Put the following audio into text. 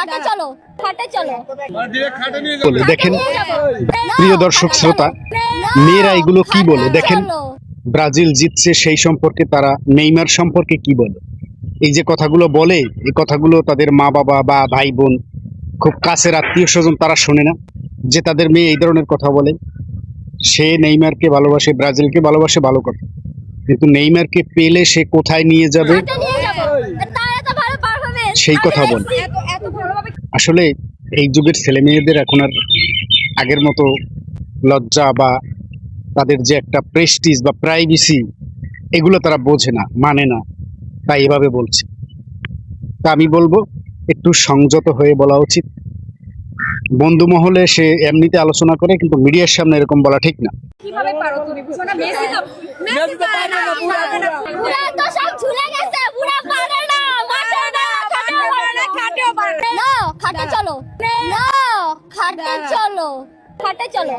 খাটে চলো, খাটে চলো। বলে দেখেন প্রিয় দর্শক শ্রোতা, মেয়েরা এগুলো কি বলে দেখেন। ব্রাজিল জিতছে সেই সম্পর্কে তারা নেইমার সম্পর্কে কি বলে। এই যে কথাগুলো বলে, এই কথাগুলো তাদের মা বাবা বা ভাই বোন, খুব কাছের আত্মীয় স্বজন তারা শোনে না, যে তাদের মেয়ে এই ধরনের কথা বলে। সে নেইমারকে ভালোবাসে, ব্রাজিলকে ভালোবাসে, ভালো কথা, কিন্তু নেইমারকে পেলে সে কোথায় নিয়ে যাবে সেই কথা বলে। আসলে এই যুগের ছেলে মেয়েদের এখন আর আগের মতো লজ্জা বা তাদের যে একটা প্রেস্টিজ বা প্রাইভেসি, এগুলো তারা বোঝে না, মানে না, তাই এভাবে বলছে। তা আমি বলবো একটু সংযত হয়ে বলা উচিত। বন্ধু মহলে সে এমনিতে আলোচনা করে, কিন্তু মিডিয়ার সামনে এরকম বলা ঠিক না। কিভাবে পারো তুমি বুঝো না? মেসি তো পারে না, পারে না। পুরা তো সব ঝুলে গেছে, পুরা পারে না, মাঠে না, খাটেও পারে না। না, খাটে চলো, না, খাটে চলো, খাটে চলো।